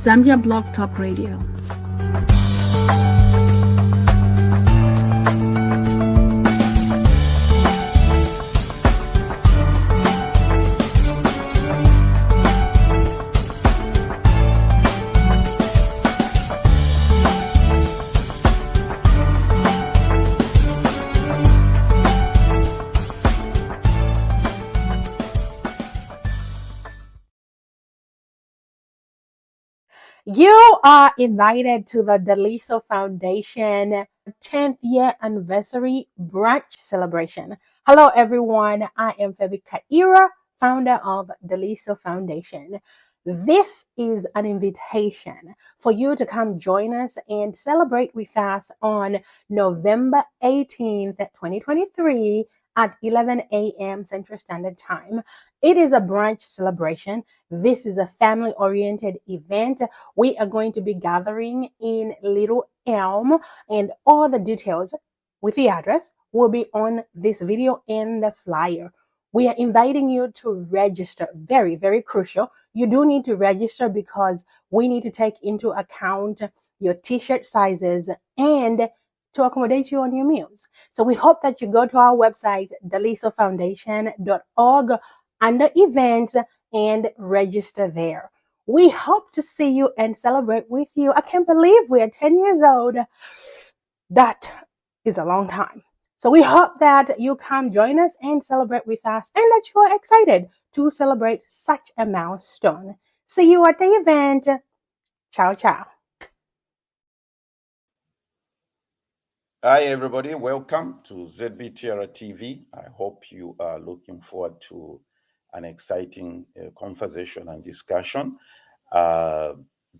Zambia Blog Talk Radio. You are invited to the Daliso Foundation 10th year anniversary brunch celebration. Hello, everyone. I am Febi Kaira, founder of Daliso Foundation. This is an invitation for you to come join us and celebrate with us on November 18th, 2023 at 11 a.m. Central Standard Time. It is a brunch celebration. This is a family-oriented event. We are going to be gathering in Little Elm, and all the details with the address will be on this video and the flyer. We are inviting you to register. Very, very crucial. You do need to register because we need to take into account your t-shirt sizes and to accommodate you on your meals. So we hope that you go to our website, dalisofoundation.org, under events, and register there. We hope to see you and celebrate with you. I can't believe we are 10 years old. That is a long time. So we hope that you come join us and celebrate with us, and that you are excited to celebrate such a milestone. See you at the event. Ciao, ciao. Hi, everybody. Welcome to ZBTR TV. I hope you are looking forward to an exciting conversation and discussion.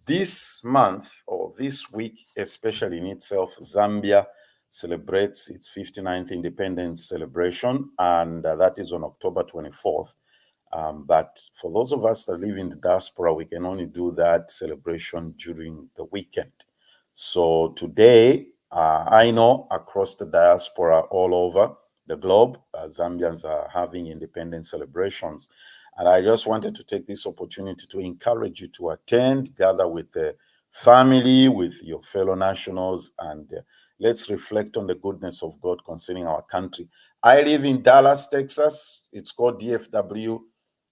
This month or this week, especially in itself, Zambia celebrates its 59th independence celebration, and that is on October 24th. But for those of us that live in the diaspora, we can only do that celebration during the weekend. So today, I know across the diaspora all over the globe, Zambians are having independence celebrations. And I just wanted to take this opportunity to encourage you to attend, gather with the family, with your fellow nationals, and let's reflect on the goodness of God concerning our country. I live in Dallas, Texas. It's called DFW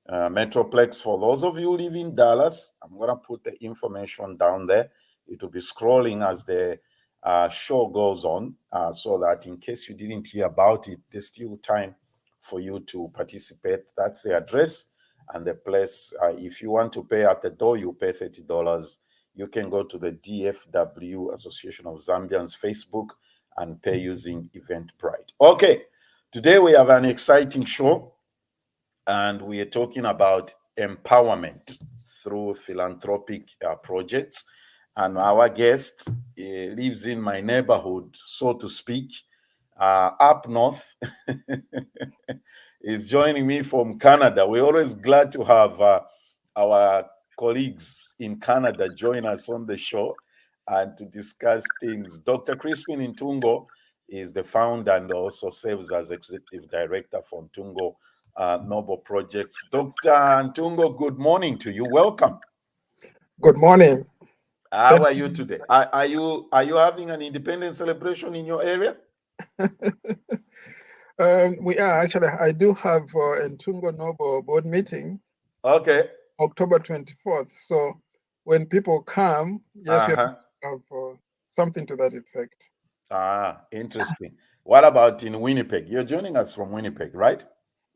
Metroplex. For those of you who live in Dallas, I'm going to put the information down there. It will be scrolling as the show goes on, so that in case you didn't hear about it, there's still time for you to participate. That's the address and the place. If you want to pay at the door, you pay $30. You can go to the DFW Association of Zambians Facebook and pay using Eventbrite. Okay, today we have an exciting show, and we are talking about empowerment through philanthropic projects. And our guest lives in my neighborhood, so to speak, up north. Is joining me from Canada. We're always glad to have our colleagues in Canada join us on the show and to discuss things. Dr. Chrispin Ntungo is the founder and also serves as executive director for Ntungo Noble Projects. Dr. Ntungo, good morning to you. Welcome. Good morning. How are you today? Are you having an independence celebration in your area? We are actually. I do have Ntungo Noble board meeting. Okay. October 24th. So when people come, yes, we have something to that effect. Interesting. What about in Winnipeg? You're joining us from Winnipeg, right?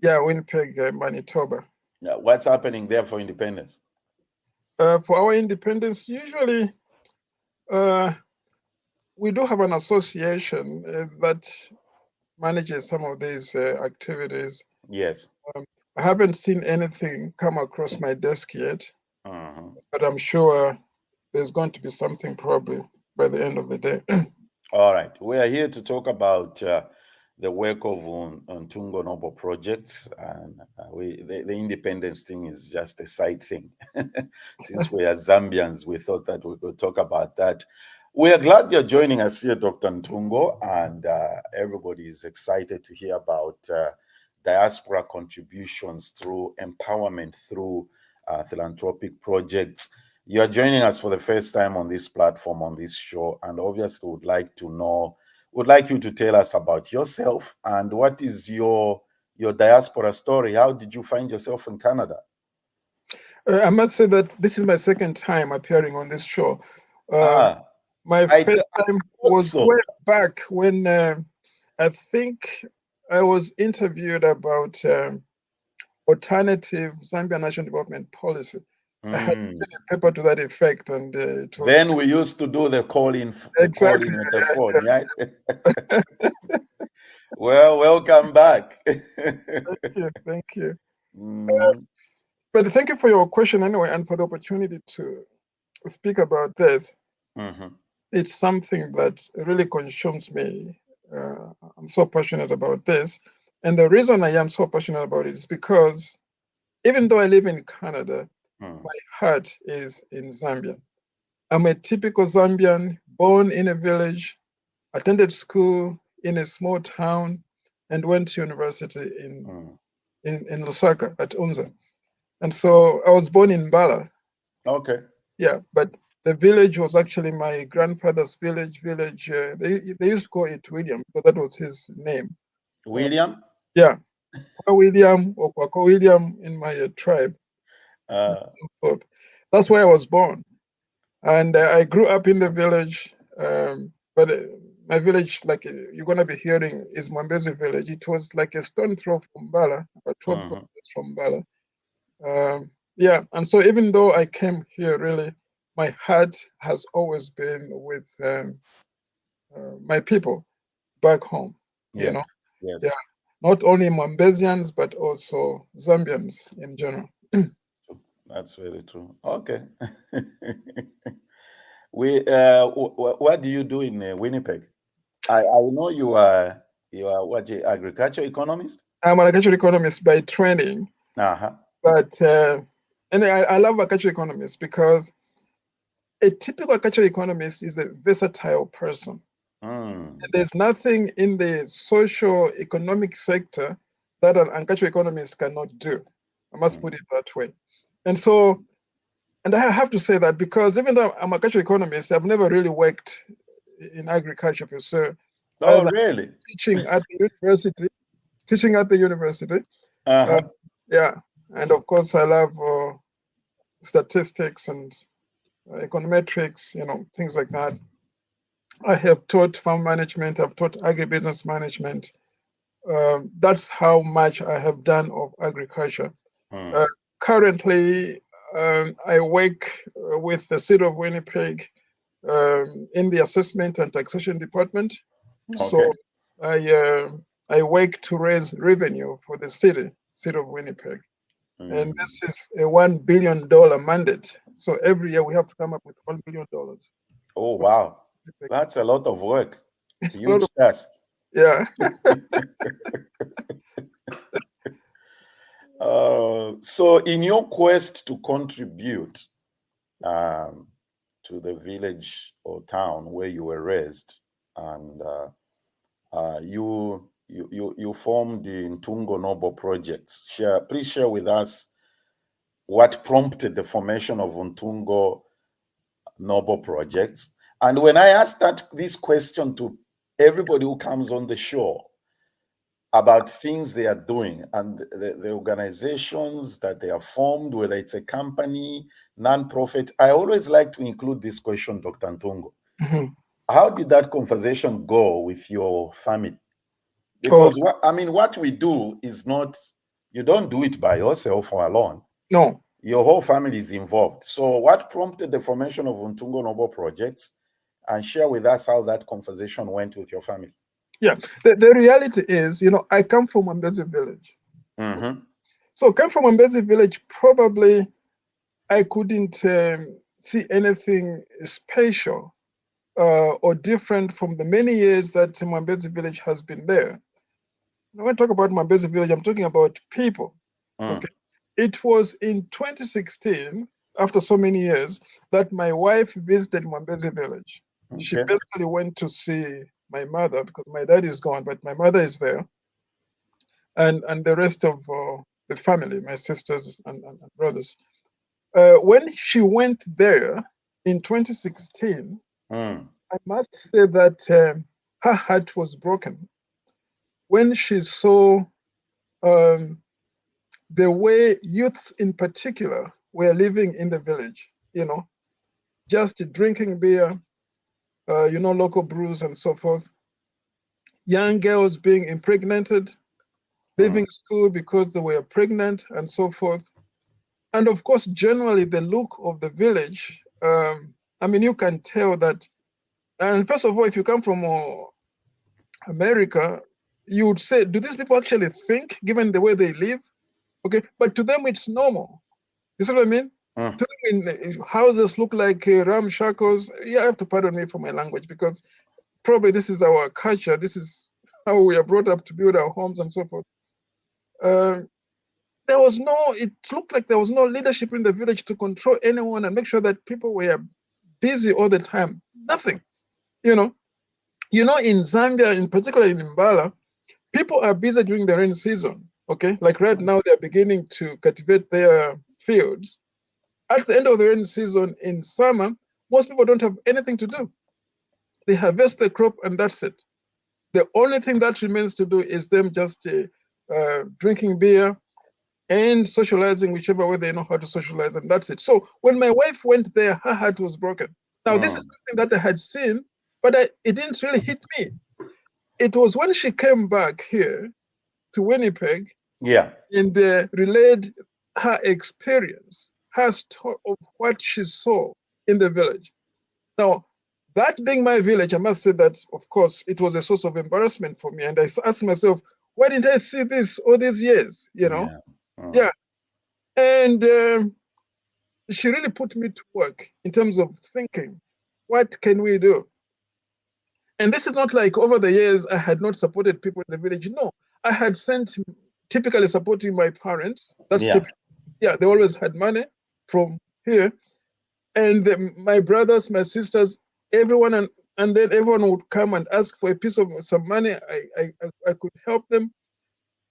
Yeah, Winnipeg, Manitoba. Yeah. What's happening there for independence? For our independence, usually we do have an association that manages some of these activities. Yes. I haven't seen anything come across my desk yet, but I'm sure there's going to be something probably by the end of the day. All right. We are here to talk about the work of Ntungo Noble Projects, and the independence thing is just a side thing. Since we are Zambians, we thought that we could talk about that. We are glad you're joining us here, Dr. Ntungo, and everybody is excited to hear about diaspora contributions through empowerment through philanthropic projects. You are joining us for the first time on this platform, on this show, and obviously would like you to tell us about yourself and what is your diaspora story. How did you find yourself in Canada? I must say that this is my second time appearing on this show. My first time was way back when I think I was interviewed about alternative Zambia national development policy. I had written a paper to that effect, and it was. Then we used to do the calling exactly with the phone, yeah. Well, welcome back. Thank you. But thank you for your question anyway, and for the opportunity to speak about this. It's something that really consumes me. I'm so passionate about this. And the reason I am so passionate about it is because even though I live in Canada, my heart is in Zambia. I'm a typical Zambian, born in a village, attended school in a small town, and went to university in Lusaka at UNZA. And so I was born in Mbala. Okay. Yeah, but the village was actually my grandfather's village. They used to call it William, because that was his name. William? Yeah. William or Kwako William in my tribe. So forth. That's where I was born. And I grew up in the village. But my village, like you're going to be hearing, is Mwambezi village. It was like a stone throw from Mbala, about 12 kilometers from Mbala. Yeah, and so even though I came here, really, my heart has always been with my people back home. You know, yeah, not only Mwambezians but also Zambians in general. That's very true. Okay. What do you do in Winnipeg? I know you are what, agriculture economist? I'm an agriculture economist by training. But and I love agriculture economists because a typical agriculture economist is a versatile person. And there's nothing in the social economic sector that an agriculture economist cannot do. I must put it that way. And so, and I have to say that because even though I'm an agriculture economist, I've never really worked in agriculture per se. Oh, really? Teaching at the university. Yeah, and of course I love statistics and econometrics, things like that. I have taught farm management. I've taught agribusiness management. That's how much I have done of agriculture. Currently, I work with the city of Winnipeg in the assessment and taxation department. So I work to raise revenue for the city of Winnipeg. And this is a $1 billion mandate. So every year we have to come up with $1 billion. Oh, wow. That's a lot of work. It's huge task. Yeah. So in your quest to contribute to the village or town where you were raised, and you formed the Ntungo Noble Projects. Please share with us what prompted the formation of Ntungo Noble Projects. And when I ask this question to everybody who comes on the show about things they are doing and the organizations that they are formed, whether it's a company, non-profit, I always like to include this question, Dr. Ntungo. How did that conversation go with your family? Because what we do is not, you don't do it by yourself or alone. No. Your whole family is involved. So what prompted the formation of Ntungo Noble Projects? And share with us how that conversation went with your family. Yeah, the reality is, I come from Mwambezi village. So come from Mwambezi village, probably I couldn't see anything special or different from the many years that Mwambezi village has been there. When I talk about Mwambezi village, I'm talking about people. Okay. It was in 2016, after so many years, that my wife visited Mwambezi village. She basically went to see my mother because my dad is gone, but my mother is there. And the rest of the family, my sisters and brothers. when she went there in 2016, I must say that her heart was broken when she saw the way youths in particular were living in the village, just drinking beer, local brews and so forth. Young girls being impregnated, leaving school because they were pregnant and so forth. And of course, generally the look of the village, you can tell that. And first of all, if you come from America, you would say, do these people actually think, given the way they live? Okay, but to them it's normal. You see what I mean? To them, houses look like ramshackles. Yeah, I have to pardon me for my language, because probably this is our culture. This is how we are brought up to build our homes and so forth. It looked like there was no leadership in the village to control anyone and make sure that people were busy all the time. Nothing, in Zambia, in particular in Mbala, people are busy during the rain season, okay? Like right now, they're beginning to cultivate their fields. At the end of the rain season in summer, most people don't have anything to do. They harvest the crop and that's it. The only thing that remains to do is them just drinking beer and socializing whichever way they know how to socialize, and that's it. So when my wife went there, her heart was broken. Now, this is something that I had seen, but it didn't really hit me. It was when she came back here to Winnipeg, and relayed her experience, her story of what she saw in the village. Now, that being my village, I must say that, of course, it was a source of embarrassment for me. And I asked myself, why didn't I see this all these years? Yeah. And she really put me to work in terms of thinking, what can we do? And this is not like over the years I had not supported people in the village. No, I had typically supporting my parents. That's typical. Yeah, they always had money from here. And my brothers, my sisters, everyone, and then everyone would come and ask for a piece of some money. I could help them.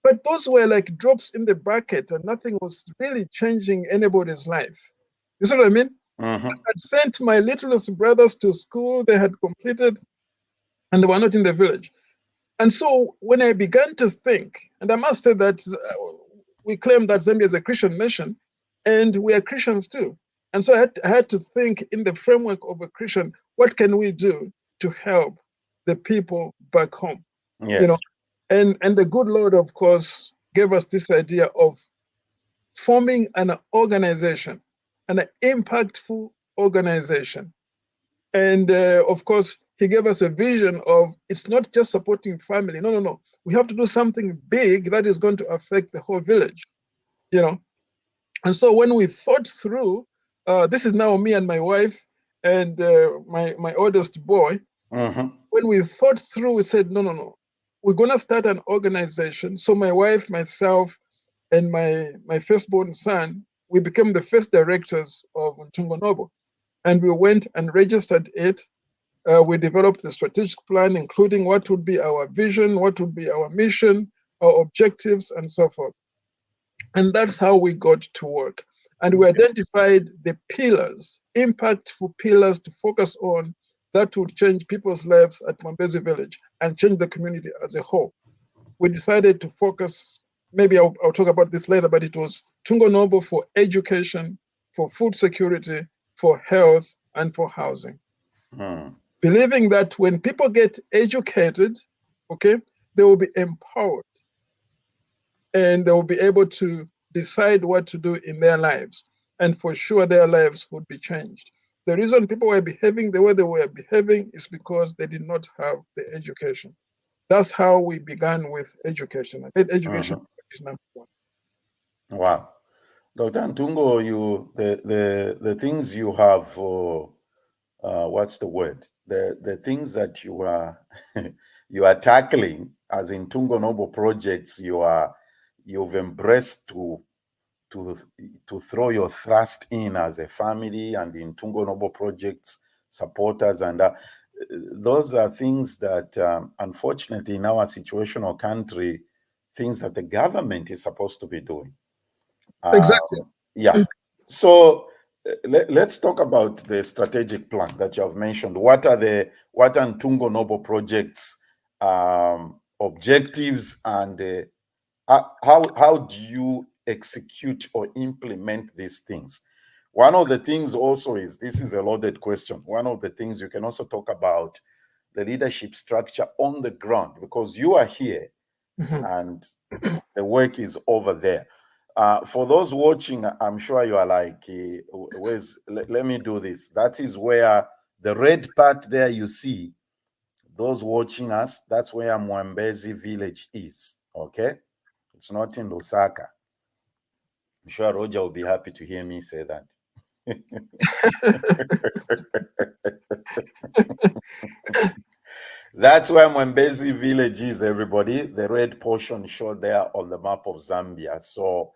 But those were like drops in the bucket, and nothing was really changing anybody's life. You see what I mean? I had sent my littlest brothers to school, they had completed, and they were not in the village. And so when I began to think, and I must say that we claim that Zambia is a Christian nation, and we are Christians too. And so I had to think in the framework of a Christian, what can we do to help the people back home? And the good Lord, of course, gave us this idea of forming an organization, an impactful organization. And of course, he gave us a vision of it's not just supporting family. No. We have to do something big that is going to affect the whole village, And so when we thought through, this is now me and my wife and my oldest boy. When we thought through, we said, no. We're going to start an organization. So my wife, myself, and my firstborn son, we became the first directors of Ntungo. And we went and registered it. We developed the strategic plan, including what would be our vision, what would be our mission, our objectives, and so forth. And that's how we got to work. And we identified the pillars, impactful pillars to focus on that would change people's lives at Mambezi Village and change the community as a whole. We decided to focus, maybe I'll talk about this later, but it was Ntungo for education, for food security, for health, and for housing. Believing that when people get educated, they will be empowered and they will be able to decide what to do in their lives. And for sure, their lives would be changed. The reason people were behaving the way they were behaving is because they did not have the education. That's how we began with education. I made education number one. Wow. Dr. Ntungo, the things you have, what's the word? The things that you are you are tackling as in Ntungo Noble projects, you've embraced to throw your thrust in as a family and in Ntungo Noble projects supporters, and those are things that unfortunately in our situational country, things that the government is supposed to be doing. Exactly. Yeah. So let's talk about the strategic plan that you have mentioned. What are Ntungo Noble projects objectives, and how do you execute or implement these things? One of the things also is, this is a loaded question. One of the things you can also talk about the leadership structure on the ground, because you are here and the work is over there. For those watching, I'm sure you are like, let me do this. That is where the red part there you see, those watching us, that's where Mwambezi village is, okay? It's not in Lusaka. I'm sure Roger will be happy to hear me say that. That's where Mwambezi village is, everybody. The red portion shown there on the map of Zambia. So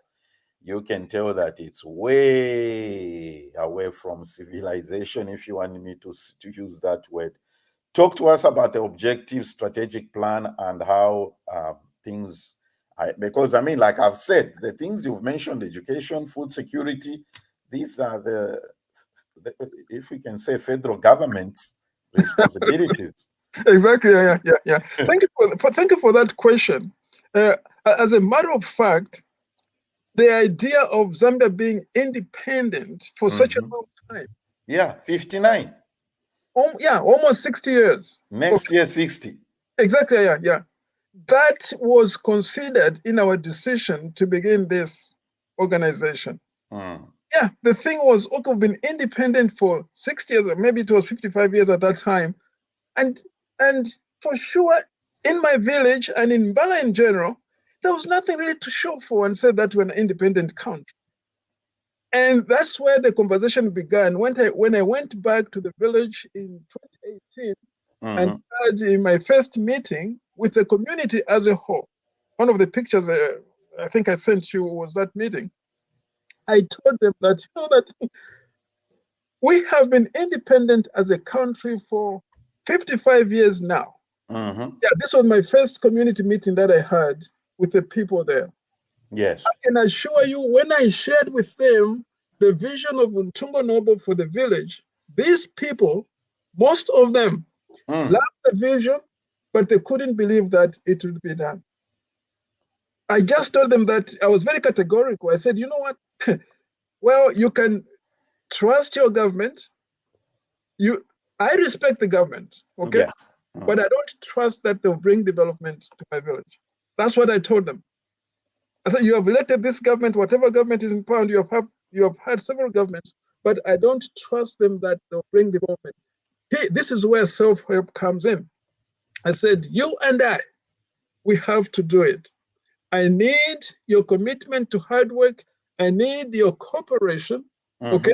you can tell that it's way away from civilization, if you want me to use that word. Talk to us about the objective strategic plan and how things, because I mean, like I've said, the things you've mentioned, education, food security, these are the if we can say, federal government's responsibilities. Exactly. Yeah. Thank you for that question. As a matter of fact, the idea of Zambia being independent for such a long time. Yeah, 59. Yeah, almost 60 years. Next year, 60. Exactly. Yeah. That was considered in our decision to begin this organization. Yeah, the thing was, okay, we've been independent for 60 years, or maybe it was 55 years at that time. And for sure, in my village and in Mbala in general, there was nothing really to show for and say that we're an independent country. And that's where the conversation began. When I went back to the village in 2018 and had in my first meeting with the community as a whole, one of the pictures I think I sent you was that meeting. I told them that, that we have been independent as a country for 55 years now. Yeah, this was my first community meeting that I had with the people there. Yes. I can assure you, when I shared with them the vision of Ntungo Noble for the village, these people, most of them, loved the vision, but they couldn't believe that it would be done. I just told them that I was very categorical. I said, you know what? Well, you can trust your government. I respect the government, okay? Yes. But I don't trust that they'll bring development to my village. That's what I told them. I said, you have elected this government, whatever government is in power, you have had several governments, but I don't trust them that they'll bring development. Hey, this is where self-help comes in. I said, you and I, we have to do it. I need your commitment to hard work. I need your cooperation, okay?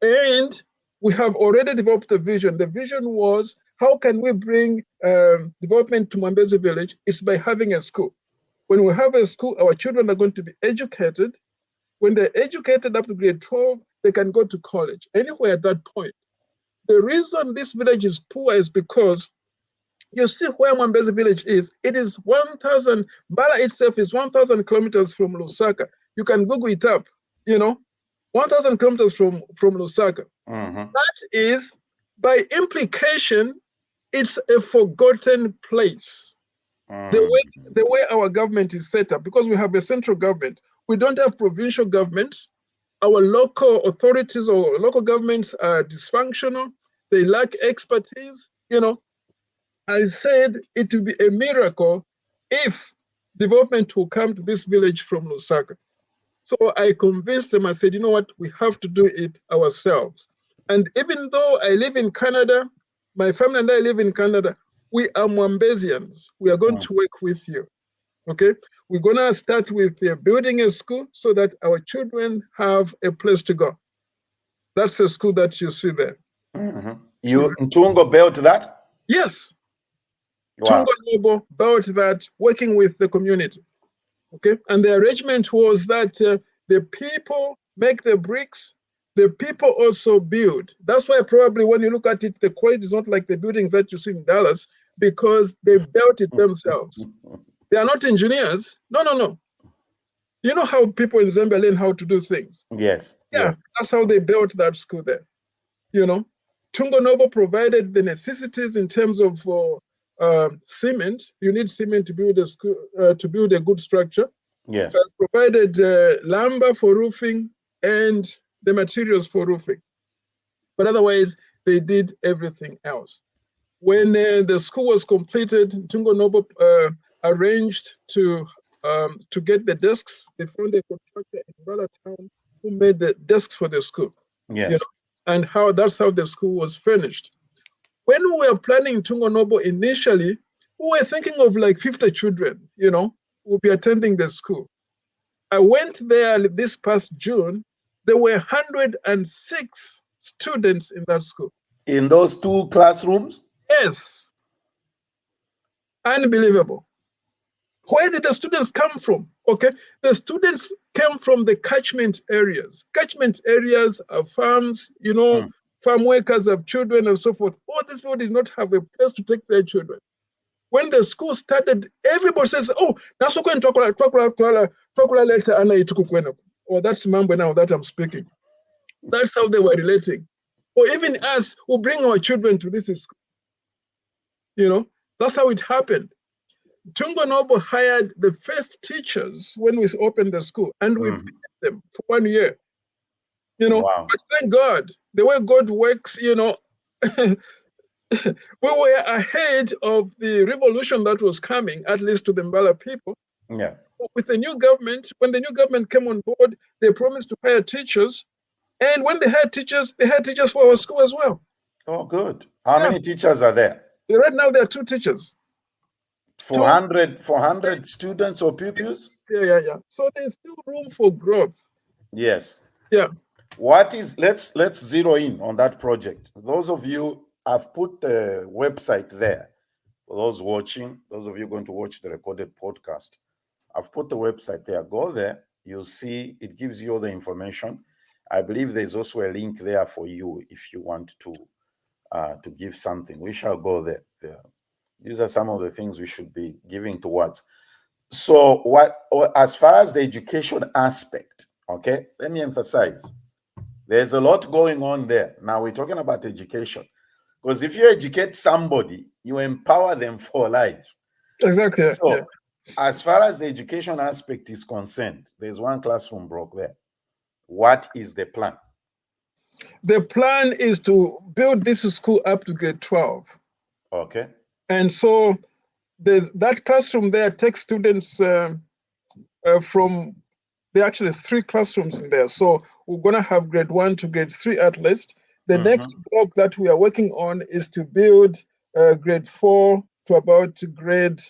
And we have already developed a vision. The vision was, how can we bring development to Mwambezi village? It's by having a school. When we have a school, our children are going to be educated. When they're educated up to grade 12, they can go to college, anywhere at that point. The reason this village is poor is because you see where Mwambezi village is. It is 1,000, Bala itself is 1,000 kilometers from Lusaka. You can Google it up, 1,000 kilometers from Lusaka. That is, by implication, it's a forgotten place. The way our government is set up, because we have a central government, we don't have provincial governments. Our local authorities or local governments are dysfunctional. They lack expertise. I said it would be a miracle if development will come to this village from Lusaka. So I convinced them. I said, you know what, we have to do it ourselves. And even though I live in Canada, my family and I live in Canada, we are Mwambezians. We are going to work with you, okay? We're going to start with building a school so that our children have a place to go. That's the school that you see there. Ntungo built that? Yes. Wow. Ntungo Noble built that, working with the community, okay? And the arrangement was that the people make the bricks, the people also build. That's why probably when you look at it, the quality is not like the buildings that you see in Dallas, because they built it themselves. They are not engineers. No. You know how people in Zambia learn how to do things? Yes. Yeah, Yes. that's how they built that school there. You know, Ntungo provided the necessities in terms of cement. You need cement to build a school, to build a good structure. Yes. Provided lumber for roofing and the materials for roofing. But otherwise, they did everything else. When the school was completed, Ntungo arranged to get the desks. They found a contractor in Bala town who made the desks for the school. Yes. You know, and that's how the school was finished. When we were planning Ntungo initially, we were thinking of like 50 children, will be attending the school. I went there this past June. There were 106 students in that school. In those 2 classrooms? Yes. Unbelievable. Where did the students come from? Okay, the students came from the catchment areas. Catchment areas are farms, farm workers have children and so forth. All these people did not have a place to take their children. When the school started, everybody says, "Oh, that's okay. Talk later, and or that's Mambo now that I'm speaking." That's how they were relating. Or even us who bring our children to this school. That's how it happened. Ntungo hired the first teachers when we opened the school, and we paid them for 1 year. Wow. But thank God, the way God works, we were ahead of the revolution that was coming, at least to the Mbala people. Yeah. With the new government, when the new government came on board, they promised to hire teachers. And when they had teachers for our school as well. Oh, good. How many teachers are there? Right now, there are 2 teachers. 400 students or pupils? Yeah. So there's still room for growth. Yes. Yeah. Let's zero in on that project. Those of you, I've put the website there. For those watching, those of you going to watch the recorded podcast, I've put the website there. Go there. You'll see it gives you all the information. I believe there's also a link there for you if you want to give something. We shall go there. These are some of the things we should be giving towards. So as far as the education aspect, okay, let me emphasize, there's a lot going on there. Now we're talking about education, because if you educate somebody, you empower them for life. Exactly. So as far as the education aspect is concerned, there's 1 classroom block there. What is the plan? The plan is to build this school up to grade 12. Okay. And so there's that classroom there takes students from, there are actually 3 classrooms in there. So we're going to have grade 1 to grade 3 at least. The next block that we are working on is to build grade 4 to about grade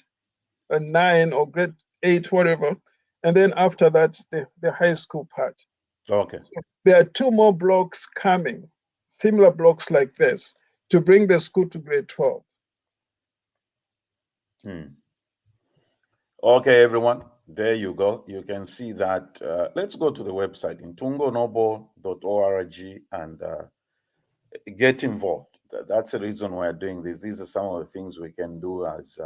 9 or grade 8, whatever. And then after that, the high school part. Okay. So there are 2 more blocks coming, similar blocks like this, to bring the school to grade 12. Okay, everyone, there you go. You can see that. Let's go to the website, ntungonobo.org, and get involved. That's the reason we're doing this. These are some of the things we can do as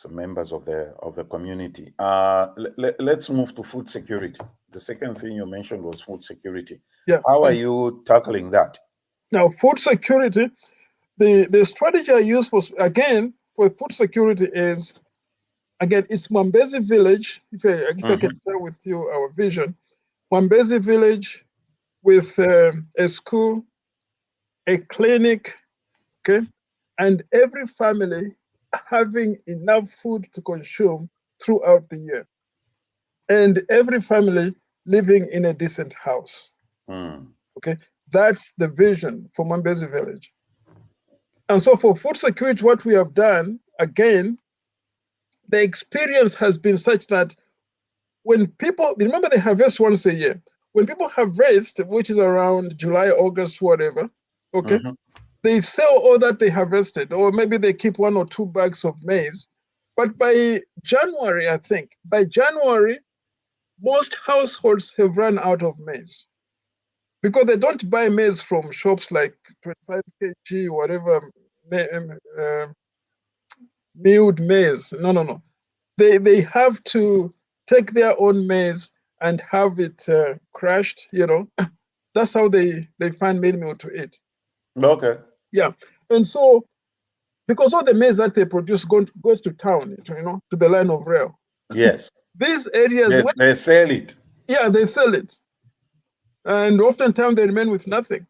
members of the community. Let's move to food security. The second thing you mentioned was food security. Yeah. How are you tackling that? Now, food security, the strategy I use for food security is, again, it's Mwambezi village. If I can share with you our vision, Mwambezi village with a school, a clinic, okay, and every family having enough food to consume throughout the year, and every family living in a decent house. Okay, that's the vision for Mwambezi village. And so for food security, what we have done, again, the experience has been such that when people, remember they harvest once a year. When people harvest, which is around July, August, whatever, okay, they sell all that they harvested, or maybe they keep 1 or 2 bags of maize. But by January, I think, most households have run out of maize, because they don't buy maize from shops like 25 kg, whatever milled maize. No. They have to take their own maize and have it crushed, That's how they find meal to eat. Okay. Yeah. And so, because all the maize that they produce goes to town, to the line of rail. Yes. These areas, they sell it. Yeah, they sell it. And oftentimes they remain with nothing.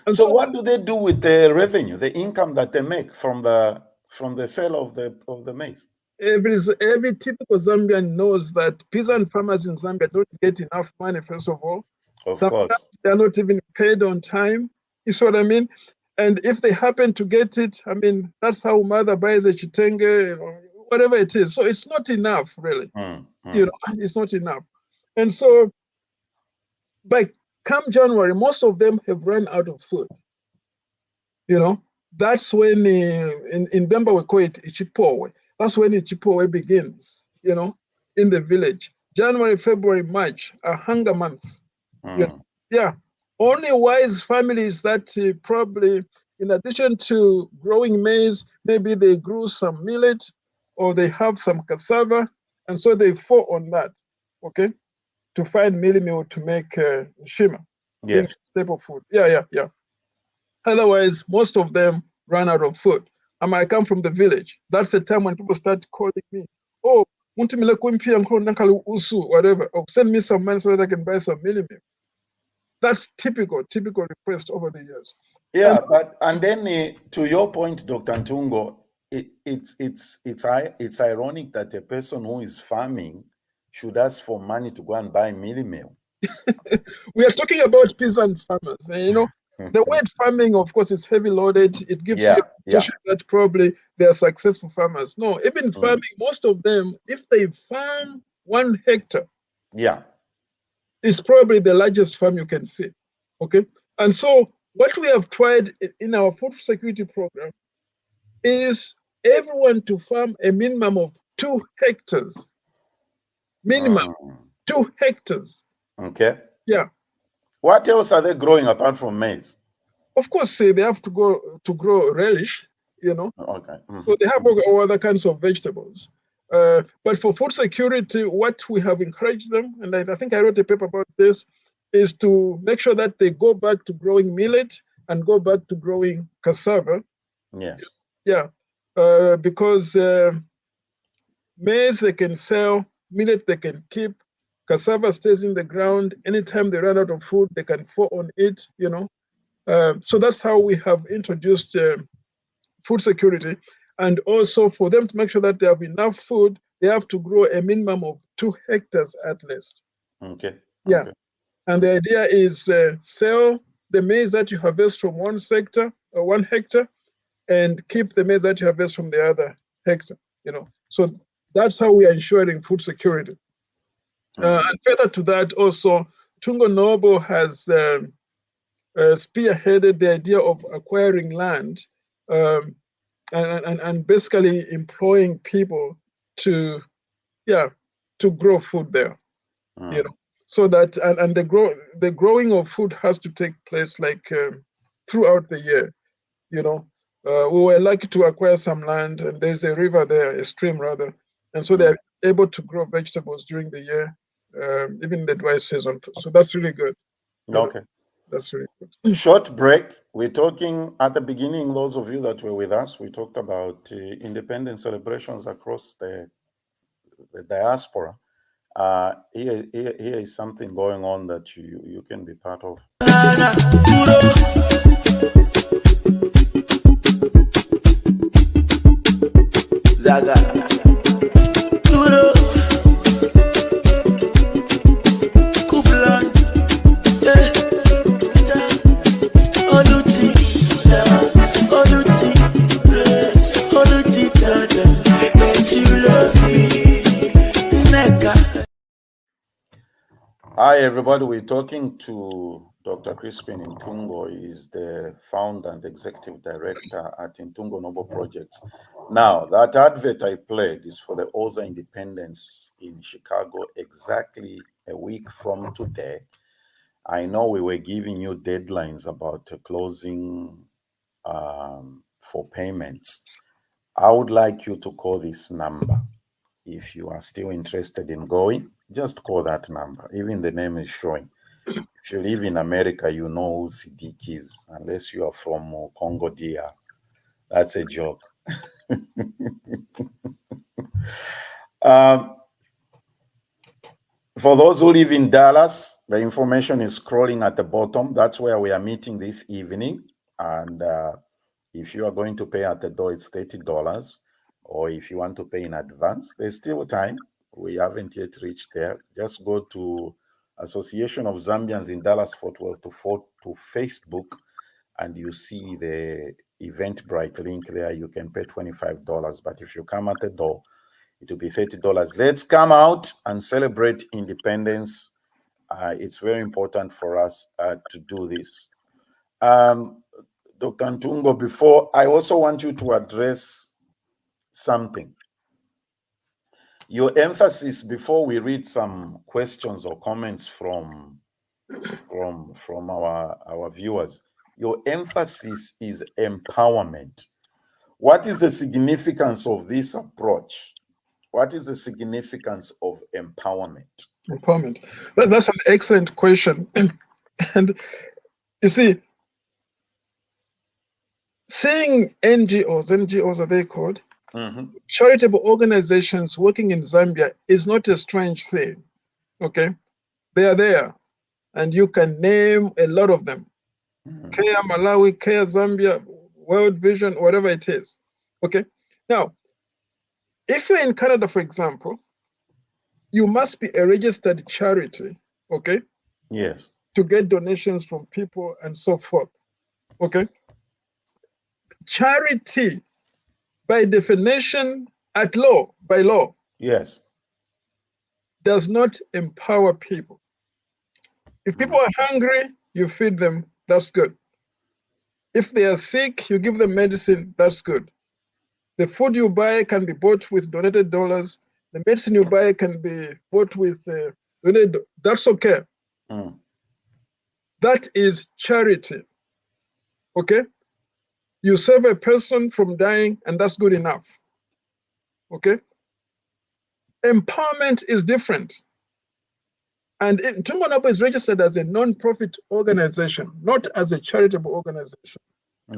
And so what do they do with the revenue, the income that they make from the sale of the maize? Every typical Zambian knows that peasant farmers in Zambia don't get enough money, first of all. Of Sometimes course. they're not even paid on time. You see what I mean? And if they happen to get it, I mean, that's how mother buys a chitenge, whatever it is. So it's not enough, really. It's not enough. And so by come January, most of them have run out of food. That's when in Bemba we call it Ichipowe. That's when Ichipowe begins, in the village. January, February, March are hunger months. Yeah. Only wise families that probably, in addition to growing maize, maybe they grew some millet or they have some cassava, and so they fall on that, okay, to find meal to make shima, being staple food. Yeah. Otherwise, most of them run out of food. I come from the village. That's the time when people start calling me, oh, whatever, or send me some money so that I can buy some meal. That's typical request over the years. Yeah, and then to your point, Dr. Ntungo, it's ironic that a person who is farming should ask for money to go and buy meal. We are talking about peasant farmers. The word farming, of course, is heavy loaded. It gives you a impression that probably they are successful farmers. No, even farming, most of them, if they farm 1 hectare, it's probably the largest farm you can see. Okay. And so what we have tried in our food security program is everyone to farm a minimum of 2 hectares. Minimum 2 hectares. Okay. Yeah. What else are they growing apart from maize? Of course, they have to grow relish, Okay. So they have all other kinds of vegetables. But for food security, what we have encouraged them, and I think I wrote a paper about this, is to make sure that they go back to growing millet and go back to growing cassava. Yes. Yeah. Because maize they can sell, millet they can keep, cassava stays in the ground. Anytime they run out of food, they can fall on it, So that's how we have introduced food security. And also for them to make sure that they have enough food, they have to grow a minimum of 2 hectares at least. Okay. Yeah. Okay. And the idea is sell the maize that you harvest from 1 sector or 1 hectare and keep the maize that you harvest from the other hectare, So that's how we are ensuring food security. And further to that, also, Tungo Noble has spearheaded the idea of acquiring land and basically employing people to grow food there, so that and the growing of food has to take place like throughout the year. We were lucky to acquire some land, and there's a river there, a stream rather, and so they're able to grow vegetables during the year, even the dry season. So that's really good. Okay. That's really good. Short break. We're talking at the beginning, those of you that were with us, we talked about independence celebrations across the diaspora. Here is something going on that you can be part of. Zaga. Hi, everybody. We're talking to Dr. Chrispin Ntungo. He's the founder and executive director at Ntungo Noble Projects. Now, that advert I played is for the OZA Independence in Chicago exactly a week from today. I know we were giving you deadlines about closing for payments. I would like you to call this number. If you are still interested in going, just call that number. Even the name is showing. If you live in America, you know who Siddiq is, unless you are from Congo DR. That's a joke. For those who live in Dallas, the information is scrolling at the bottom. That's where we are meeting this evening. And if you are going to pay at the door, it's $30. Or if you want to pay in advance, there's still time. We haven't yet reached there. Just go to Association of Zambians in Dallas-Fort Worth to Facebook, and you see the Eventbrite link there. You can pay $25. But if you come at the door, it will be $30. Let's come out and celebrate independence. It's very important for us to do this. Dr. Ntungo, before, I also want you to address something. Your emphasis, before we read some questions or comments from our viewers, your emphasis is empowerment. What is the significance of this approach? What is the significance of empowerment? Empowerment. That's an excellent question. And you see, seeing NGOs are they called? Mm-hmm. Charitable organizations working in Zambia is not a strange thing. Okay? They are there. And you can name a lot of them. Mm-hmm. Care Malawi, Care Zambia, World Vision, whatever it is. Okay? Now, if you're in Canada, for example, you must be a registered charity, okay? Yes. To get donations from people and so forth, okay? Charity, by definition, by law, yes, does not empower people. If people are hungry, you feed them, that's good. If they are sick, you give them medicine, that's good. The food you buy can be bought with donated dollars. The medicine you buy can be bought with donated, that's okay. Mm. That is charity, okay? You save a person from dying, and that's good enough, okay? Empowerment is different. And Ntungo is registered as a non-profit organization, not as a charitable organization.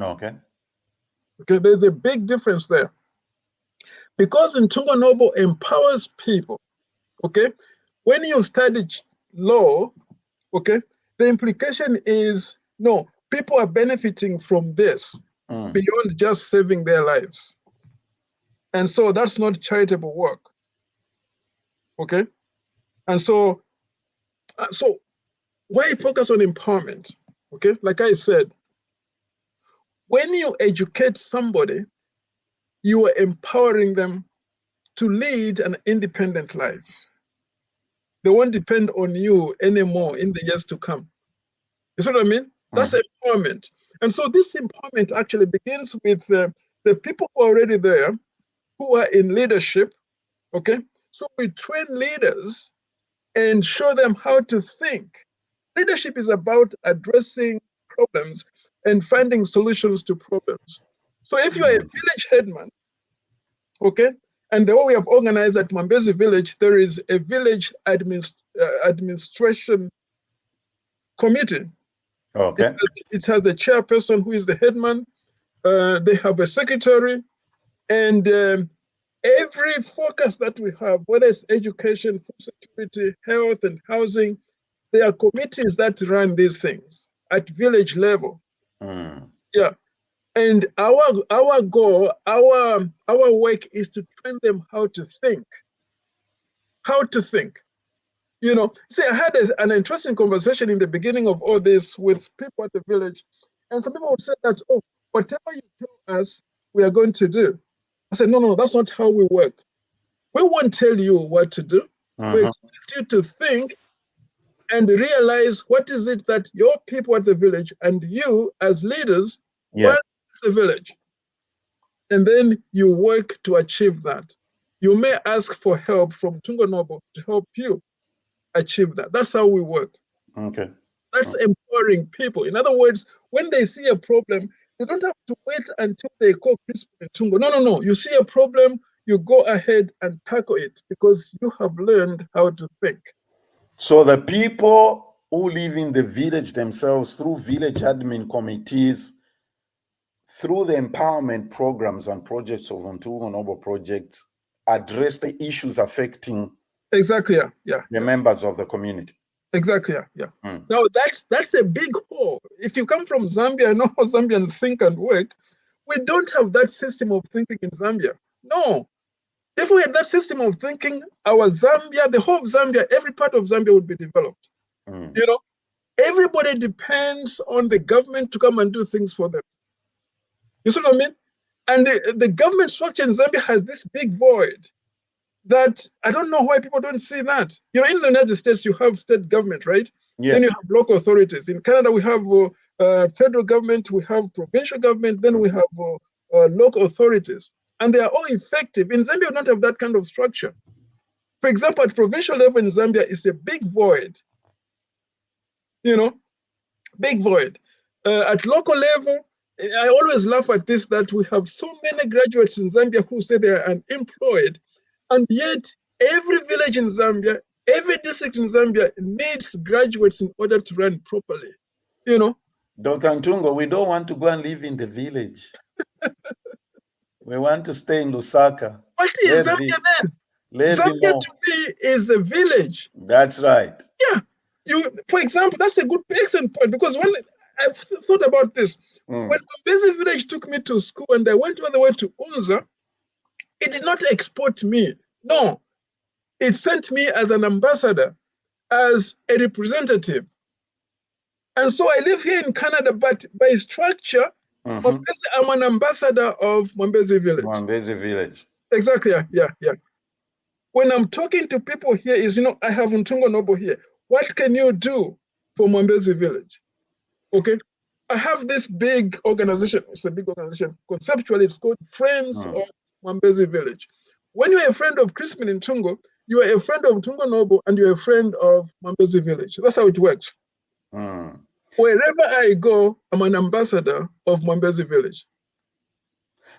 Okay. Okay, there's a big difference there. Because Ntungo empowers people, okay? When you study law, okay, the implication is, no, people are benefiting from this beyond just saving their lives. And so that's not charitable work, okay? And so why focus on empowerment, okay? Like I said, when you educate somebody, you are empowering them to lead an independent life. They won't depend on you anymore in the years to come. You see what I mean? That's empowerment. And so this empowerment actually begins with the people who are already there, who are in leadership, okay? So we train leaders and show them how to think. Leadership is about addressing problems and finding solutions to problems. So if you are a village headman, okay, and the way we have organized at Mambezi village, there is a village administration committee. Okay. It has a chairperson who is the headman. They have a secretary, and every focus that we have, whether it's education, food security, health, and housing, there are committees that run these things at village level. Yeah. And our goal, our work is to train them how to think. How to think. You know, see, I had an interesting conversation in the beginning of all this with people at the village, and some people said that, oh, whatever you tell us, we are going to do. I said, no, that's not how we work. We won't tell you what to do. We expect you to think and realize what is it that your people at the village and you as leaders want the village. And then you work to achieve that. You may ask for help from Ntungo to help you achieve that. That's how we work. Okay. That's empowering people. In other words, when they see a problem, They don't have to wait until they call Chrispin Ntungo. No. You see a problem, you go ahead and tackle it because you have learned how to think. So the people who live in the village themselves, through village admin committees, through the empowerment programs and projects of Ntungo Noble projects, address the issues affecting exactly the members of the community. Exactly, yeah. Now that's a big hole. If you come from Zambia, I know how Zambians think and work. We don't have that system of thinking in Zambia. No. If we had that system of thinking, our Zambia, the whole of Zambia, every part of Zambia would be developed. You know, everybody depends on the government to come and do things for them. You see what I mean? And the government structure in Zambia has this big void that I don't know why people don't see that. You know, in the United States, you have state government, right? Yes. Then you have local authorities. In Canada, we have federal government, we have provincial government, then we have local authorities. And they are all effective. In Zambia, we don't have that kind of structure. For example, at provincial level in Zambia, it's a big void. You know, big void. At local level, I always laugh at this, that we have so many graduates in Zambia who say they are unemployed. And yet, every village in Zambia, every district in Zambia needs graduates in order to run properly. You know? Dr. Ntungo, we don't want to go and live in the village. We want to stay in Lusaka. What is Zambia then? Zambia to me is the village. That's right. Yeah. For example, that's a good excellent point, because when I've thought about this, when Mbezi village took me to school and I went all the way to Unza, it did not export me. No, it sent me as an ambassador, as a representative. And so I live here in Canada, but by structure, I'm an ambassador of Mbezi village. Mbezi village. Exactly, yeah. When I'm talking to people here is, I have Ntungo Noble here. What can you do for Mbezi village? Okay. I have this big organization. It's a big organization. Conceptually, it's called Friends of Mbezi Village. When you're a friend of Chrispin Ntungo, you are a friend of Ntungo Noble and you're a friend of Mbezi Village. That's how it works. Wherever I go, I'm an ambassador of Mbezi Village.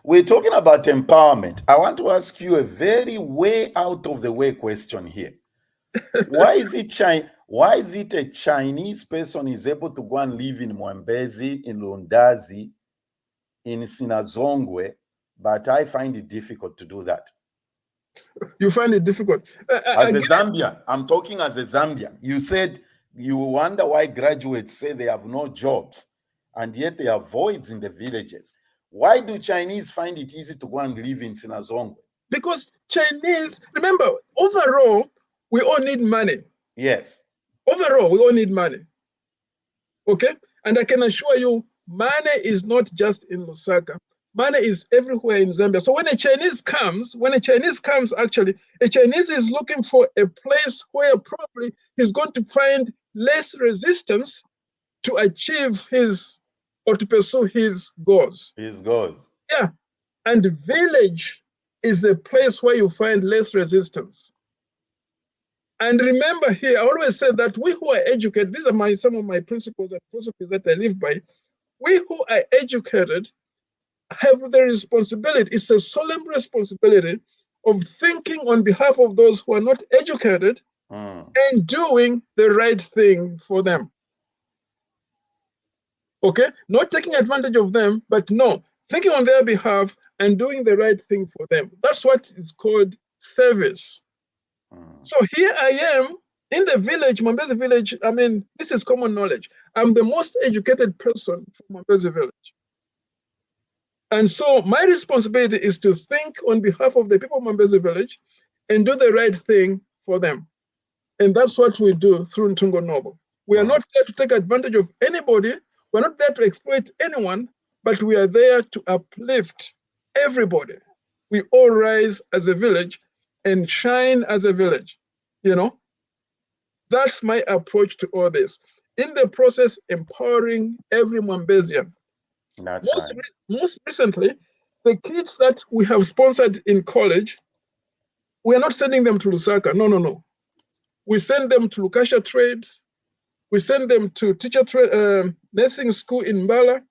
We're talking about empowerment. I want to ask you a very way out of the way question here. Why is it a Chinese person is able to go and live in Mwambezi, in Lundazi, in Sinazongwe, but I find it difficult to do that? You find it difficult? As a Zambian, I'm talking as a Zambian. You said you wonder why graduates say they have no jobs, and yet there are voids in the villages. Why do Chinese find it easy to go and live in Sinazongwe? Because Chinese, remember, overall, we all need money. Yes. Overall, we all need money. Okay? And I can assure you, money is not just in Lusaka. Money is everywhere in Zambia. So when a Chinese comes, actually, a Chinese is looking for a place where probably he's going to find less resistance to achieve or to pursue his goals. His goals. Yeah. And the village is the place where you find less resistance. And remember here, I always say that we who are educated, these are some of my principles and philosophies that I live by. We who are educated have the responsibility, it's a solemn responsibility of thinking on behalf of those who are not educated and doing the right thing for them. Okay? Not taking advantage of them, but no, thinking on their behalf and doing the right thing for them. That's what is called service. So here I am in the village, Mbezi village. I mean, this is common knowledge. I'm the most educated person from Mbezi village. And so my responsibility is to think on behalf of the people of Mbezi village and do the right thing for them. And that's what we do through Ntungo Noble. We are not there to take advantage of anybody. We're not there to exploit anyone, but we are there to uplift everybody. We all rise as a village and shine as a village, That's my approach to all this. In the process, empowering every Mwambezian. Most recently, the kids that we have sponsored in college, we are not sending them to Lusaka. No. We send them to Lukasha Trades. We send them to nursing school in Mbala.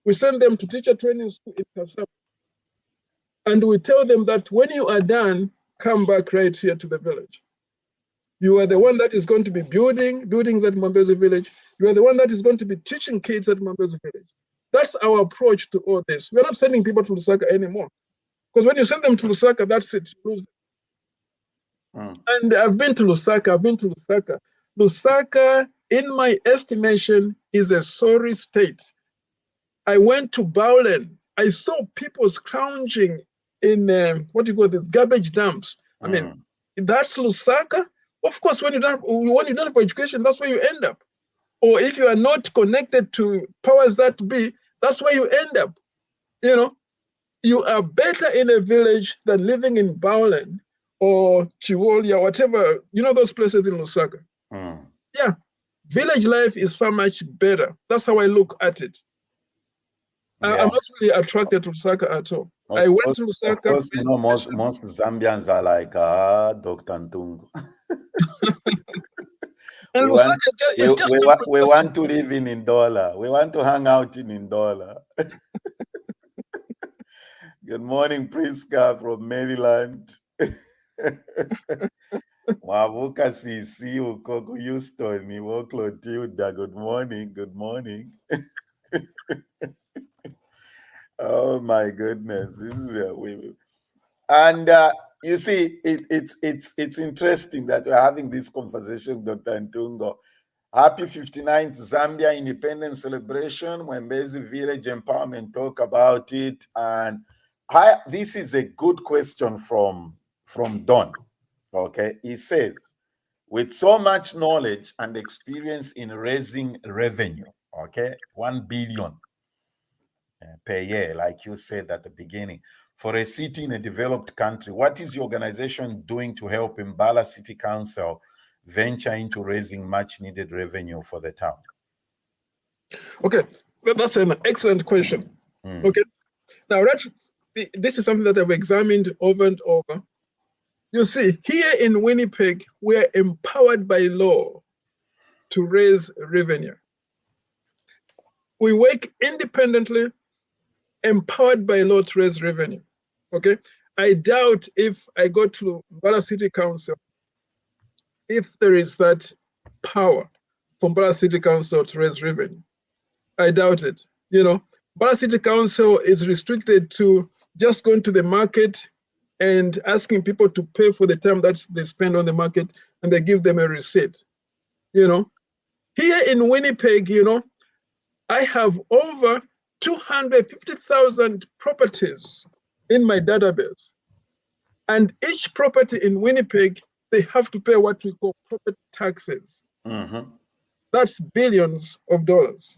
We send them to teacher training school in Kasaba. And we tell them that when you are done, come back right here to the village. You are the one that is going to be building buildings at Mambezi village. You are the one that is going to be teaching kids at Mambezi village. That's our approach to all this. We're not sending people to Lusaka anymore. Because when you send them to Lusaka, that's it. And I've been to Lusaka. Lusaka, in my estimation, is a sorry state. I went to Baulen. I saw people scrounging in, what do you call this, garbage dumps. I mean, that's Lusaka. Of course, when you don't have education, that's where you end up. Or if you are not connected to powers that be, that's where you end up. You know, you are better in a village than living in Baulen or Chiwolia, whatever, you know, those places in Lusaka. Yeah, village life is far much better. That's how I look at it. Yeah. I'm not really attracted to Lusaka at all. I went to Lusaka. Of course, you know, most Zambians are like, Dr. Ntungo. And we want to live in Ndola. We want to hang out in Ndola. Good morning, Priska from Maryland. Mwavuka CC Ukoko Houston, Iwo Clotilda. Good morning. Good morning. Oh my goodness, this is and you see, it's interesting that we're having this conversation, Dr. Ntungo. Happy 59th Zambia Independence Celebration. Mwembezi Village Empowerment talk about it, and this is a good question from Don. Okay, he says, with so much knowledge and experience in raising revenue, okay, 1 billion per year, like you said at the beginning, for a city in a developed country, what is your organization doing to help Mbala City Council venture into raising much needed revenue for the town? Okay, that's an excellent question. Okay, now this is something that I've examined over and over. You see, here in Winnipeg, we are empowered by law to raise revenue. We work independently, empowered by law to raise revenue. Okay, I doubt if I go to Mbala City Council, if there is that power from Mbala City Council to raise revenue. I doubt it. You know, Mbala City Council is restricted to just going to the market and asking people to pay for the time that they spend on the market, and they give them a receipt. You know, here in Winnipeg, you know, I have over 250,000 properties in my database. And each property in Winnipeg, they have to pay what we call property taxes. That's billions of dollars.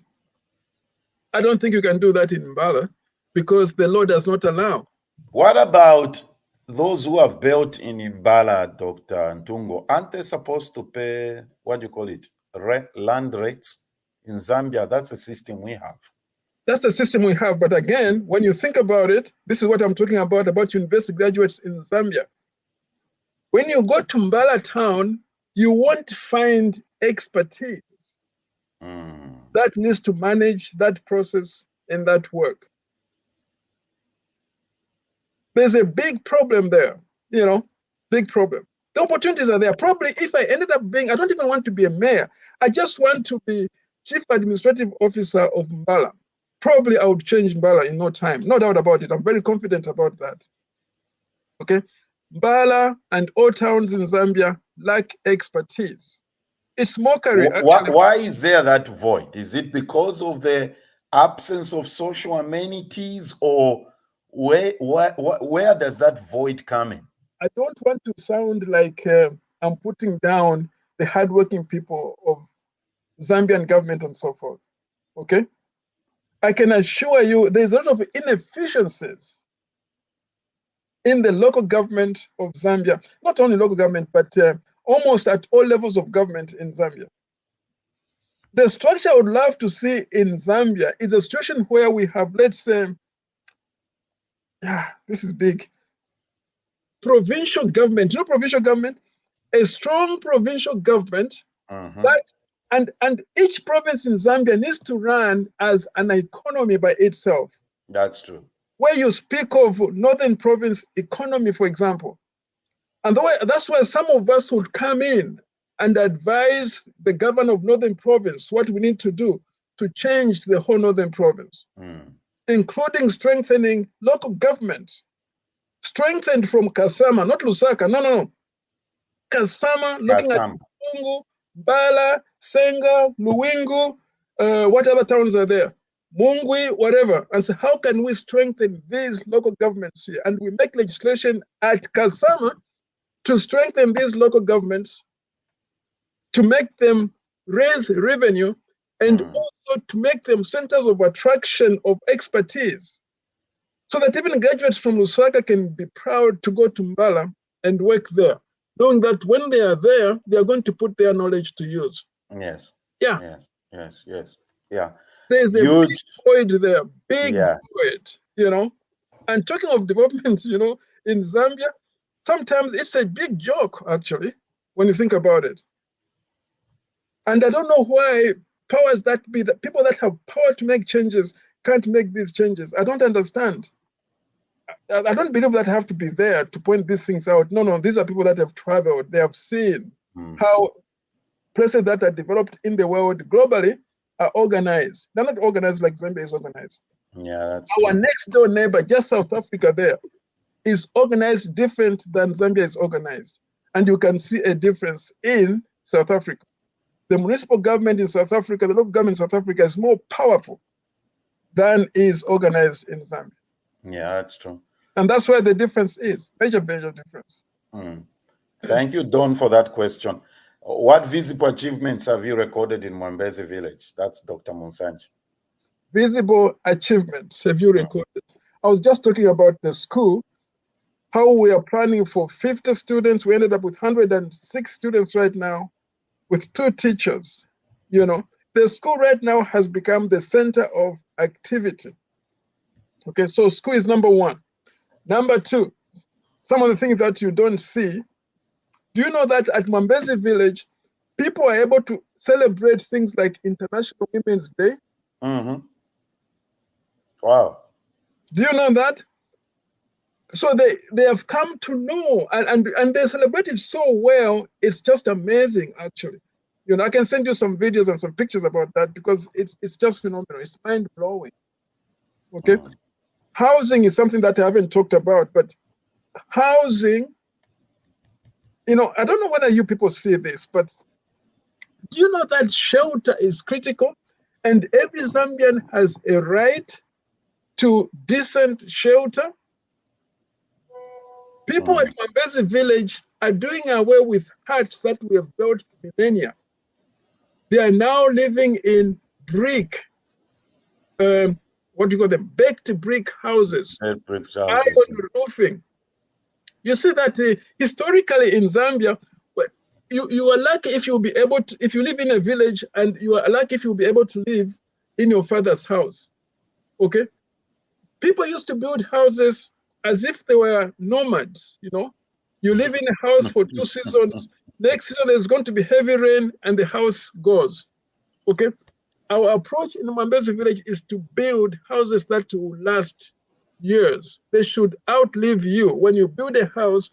I don't think you can do that in Mbala because the law does not allow. What about those who have built in Mbala, Dr. Ntungo? Aren't they supposed to pay, what do you call it, land rates? In Zambia, that's a system we have. That's the system we have. But again, when you think about it, this is what I'm talking about university graduates in Zambia. When you go to Mbala town, you won't find expertise that needs to manage that process and that work. There's a big problem there, you know, big problem. The opportunities are there. Probably if I ended up being, I don't even want to be a mayor. I just want to be Chief Administrative Officer of Mbala. Probably I would change Mbala in no time. No doubt about it. I'm very confident about that. Okay. Mbala and all towns in Zambia lack expertise. It's mockery. Why is there that void? Is it because of the absence of social amenities, or where does that void come in? I don't want to sound like I'm putting down the hardworking people of Zambian government and so forth. Okay? I can assure you there's a lot of inefficiencies in the local government of Zambia, not only local government, but almost at all levels of government in Zambia. The structure I would love to see in Zambia is a situation where we have, let's say, this is big, provincial government. You know provincial government? A strong provincial government that And each province in Zambia needs to run as an economy by itself. That's true. Where you speak of Northern Province economy, for example, and that's why some of us would come in and advise the governor of Northern Province what we need to do to change the whole Northern Province, including strengthening local government, strengthened from Kasama, not Lusaka, no. Kasama, looking at Ntungo, Bala, Senga, Luwingu, what other towns are there? Mungwi, whatever. And so how can we strengthen these local governments here? And we make legislation at Kasama to strengthen these local governments, to make them raise revenue, and also to make them centers of attraction of expertise, so that even graduates from Lusaka can be proud to go to Mbala and work there, knowing that when they are there, they are going to put their knowledge to use. Yes. Yeah. Yes. Yeah. There's a big void there, big void, you know. And talking of development, you know, in Zambia, sometimes it's a big joke, actually, when you think about it. And I don't know why powers that be, the people that have power to make changes can't make these changes. I don't understand. I don't believe that I have to be there to point these things out. No, these are people that have traveled. They have seen how places that are developed in the world globally are organized. They're not organized like Zambia is organized. Yeah, that's our true. next door neighbor, just South Africa there, is organized different than Zambia is organized. And you can see a difference in South Africa. The municipal government in South Africa, the local government in South Africa is more powerful than is organized in Zambia. Yeah, that's true. And that's where the difference is, major difference. Thank you, Don, for that question. What visible achievements have you recorded in Mwambezi village? That's Dr. Munsanji. Visible achievements have you recorded? I was just talking about the school, how we are planning for 50 students. We ended up with 106 students right now with 2 teachers. You know, the school right now has become the center of activity. Okay, so school is number 1. Number 2, some of the things that you don't see. Do you know that at Mwambezi village, people are able to celebrate things like International Women's Day? Wow. Do you know that? So they have come to know, and they celebrate it so well. It's just amazing, actually. You know, I can send you some videos and some pictures about that because it's just phenomenal. It's mind-blowing. Okay. Housing is something that I haven't talked about, but housing, you know, I don't know whether you people see this, but do you know that shelter is critical? And every Zambian has a right to decent shelter. People at Mwambezi village are doing away with huts that we have built for millennia. They are now living in brick, what do you call them? Baked brick houses, iron roofing. You see that historically in Zambia, you are lucky if you'll be able to, if you live in a village, and you are lucky if you'll be able to live in your father's house. Okay? People used to build houses as if they were nomads, you know. You live in a house for 2 seasons. Next season there's going to be heavy rain and the house goes. Okay? Our approach in the Mwambezi village is to build houses that will last years. They should outlive you. When you build a house,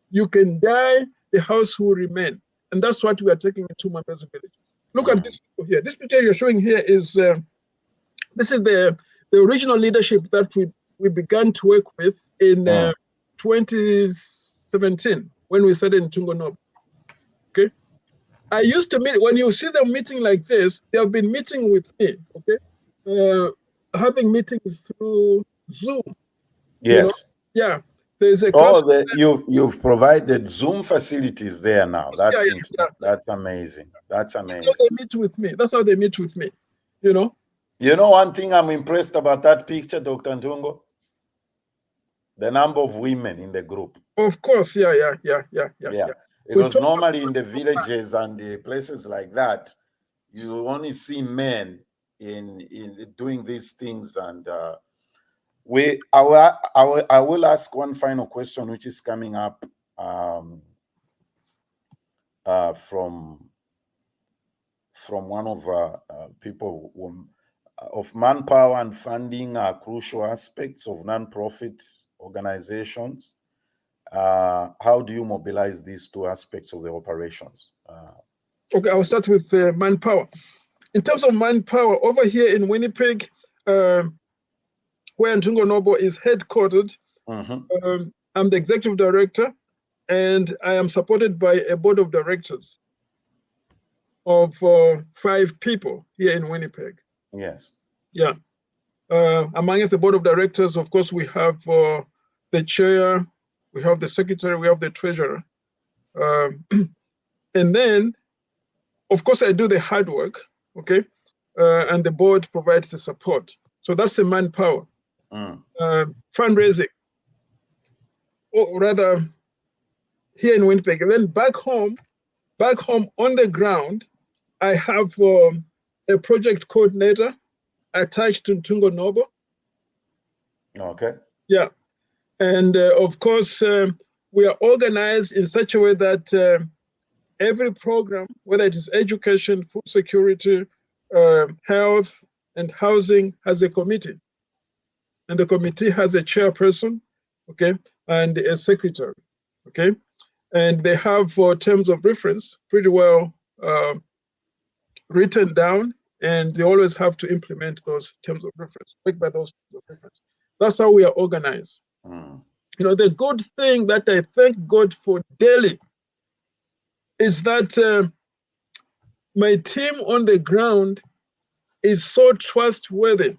you can die, the house will remain. And that's what we are taking into Mwambezi village. Look at this picture here. This picture you're showing here is, this is the original leadership that we began to work with in 2017 when we started in Ntungo. Okay? I used to meet, when you see them meeting like this, they have been meeting with me, okay? Having meetings through Zoom. Yes. You know? Yeah. There's a you've provided Zoom facilities there now. That's that's amazing. That's amazing. That's how they meet with me. That's how they meet with me. You know? You know, one thing I'm impressed about that picture, Dr. Ntungo? The number of women in the group. Of course, yeah. Because normally in the villages and the places like that, you only see men in doing these things. And I will ask one final question, which is coming up from from one of people who, of manpower and funding are crucial aspects of non-profit organizations. How do you mobilize these two aspects of the operations? Okay, I'll start with manpower. In terms of manpower, over here in Winnipeg, where Ntungo Nobo is headquartered, I'm the executive director, and I am supported by a board of directors of 5 people here in Winnipeg. Yes. Yeah. Amongst the board of directors, of course, we have the chair, we have the secretary, we have the treasurer. And then, of course, I do the hard work, okay? And the board provides the support. So that's the manpower. Fundraising, or rather, here in Winnipeg. And then back home on the ground, I have a project coordinator attached to Ntungo Nobo. Okay. Yeah. And of course, we are organized in such a way that every program, whether it is education, food security, health, and housing, has a committee. And the committee has a chairperson, okay, and a secretary, okay? And they have terms of reference pretty well written down, and they always have to implement those terms of reference, work by those terms of reference. That's how we are organized. You know, the good thing that I thank God for daily is that my team on the ground is so trustworthy.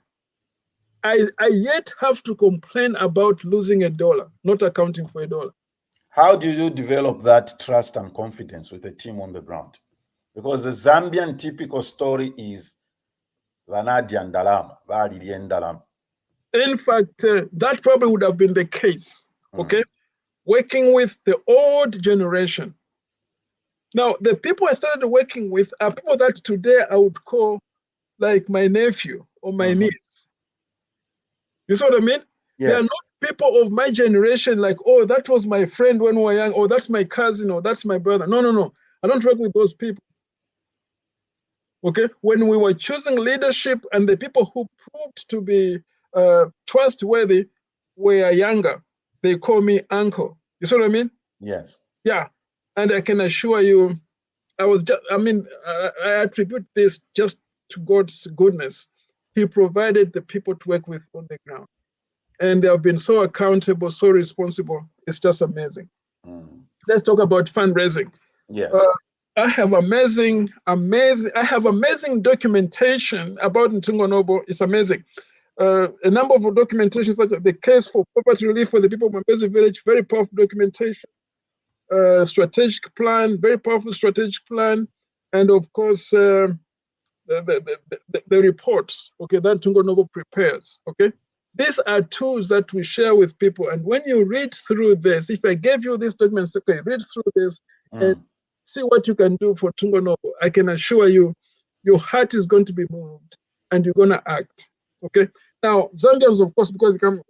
I yet have to complain about losing $1, not accounting for $1. How do you develop that trust and confidence with a team on the ground? Because the Zambian typical story is Vanadi and Dalama, Validi and Dalama. In fact, that probably would have been the case, okay? Working with the old generation. Now, the people I started working with are people that today I would call like my nephew or my niece. You see what I mean? Yes. They are not people of my generation like, oh, that was my friend when we were young, or that's my cousin, or that's my brother. No, no, no. I don't work with those people. Okay? When we were choosing leadership and the people who proved to be trustworthy were younger, they call me uncle. You see what I mean? Yes. Yeah. And I can assure you, I attribute this just to God's goodness. He provided the people to work with on the ground. And they have been so accountable, so responsible. It's just amazing. Let's talk about fundraising. Yes. I have amazing documentation about Ntungo Nobo. It's amazing. A number of documentation, such as the case for poverty relief for the people of Mbezi village, very powerful documentation. Strategic plan, very powerful strategic plan, and of course the reports, okay, that Ntungo Nobo prepares, okay. These are tools that we share with people, and when you read through this, if I gave you these documents, okay, read through this and see what you can do for Ntungo Nobo, I can assure you, your heart is going to be moved, and you're going to act, okay. Now, Zambians, of course, because there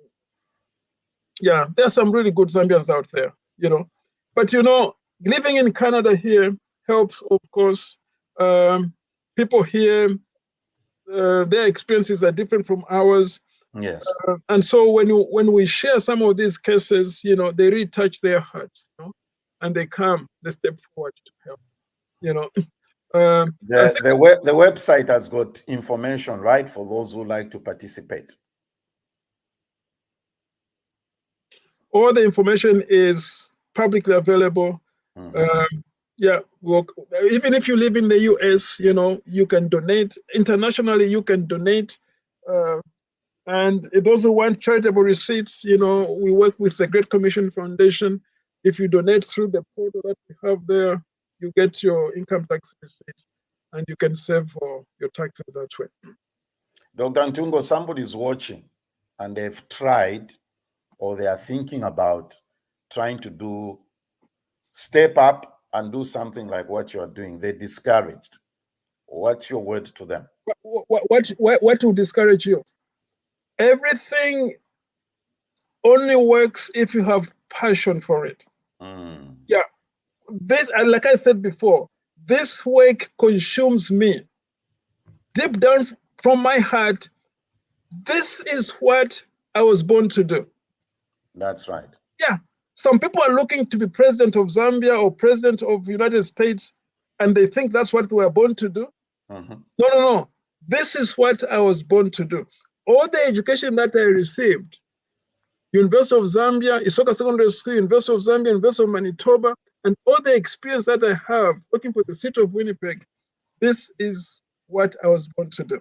are some really good Zambians out there, you know. But, you know, living in Canada here helps, of course. People here, their experiences are different from ours. Yes. And so when we share some of these cases, you know, they really touch their hearts, you know, and they step forward to help, you know. The website has got information, right, for those who like to participate. All the information is publicly available. Even if you live in the US, you know, you can donate. Internationally, you can donate. And those who want charitable receipts, you know, we work with the Great Commission Foundation. If you donate through the portal that we have there, you get your income tax receipt and you can save for your taxes that way. Dr. Ntungo, somebody's watching and they've tried or they are thinking about trying to step up and do something like what you are doing. They're discouraged. What's your word to them? What will discourage you? Everything only works if you have passion for it. Yeah, this, like I said before, this work consumes me. Deep down from my heart, this is what I was born to do. That's right. Yeah. Some people are looking to be president of Zambia or president of the United States, and they think that's what they were born to do. No. This is what I was born to do. All the education that I received, University of Zambia, Isoka Secondary School, University of Zambia, University of Manitoba, and all the experience that I have working for the city of Winnipeg, this is what I was born to do.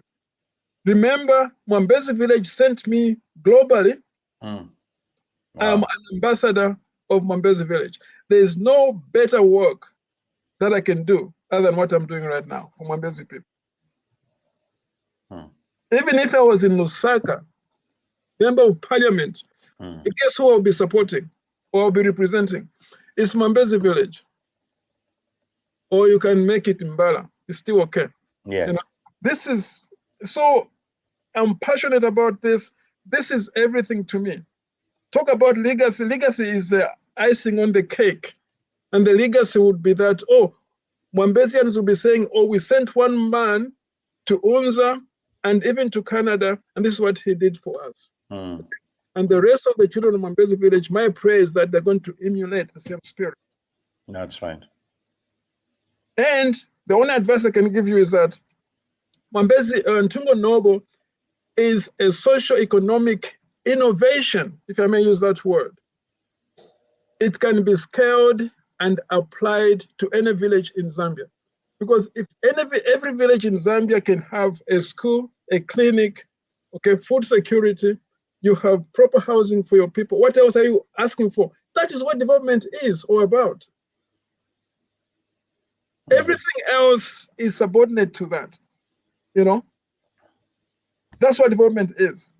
Remember, Mwambezi Village sent me globally. Wow. I'm an ambassador of Mwambezi Village. There is no better work that I can do other than what I'm doing right now for Mwambezi people. Even if I was in Lusaka, member of parliament, guess who I'll be supporting or I'll be representing? It's Mwambezi Village. Or you can make it in Mbala. It's still okay. Yes. You know, this is, so I'm passionate about this. This is everything to me. Talk about legacy. Legacy is the icing on the cake. And the legacy would be that, oh, Mwambezians will be saying, oh, we sent one man to UNZA and even to Canada, and this is what he did for us. And the rest of the children of Mwambezi Village, my prayer is that they're going to emulate the same spirit. That's right. And the only advice I can give you is that Mwambezi Ntungo Noble is a socio-economic innovation, if I may use that word. It can be scaled and applied to any village in Zambia. Because if every village in Zambia can have a school, a clinic, okay, food security, you have proper housing for your people, what else are you asking for? That is what development is all about. Everything else is subordinate to that, you know? That's what development is.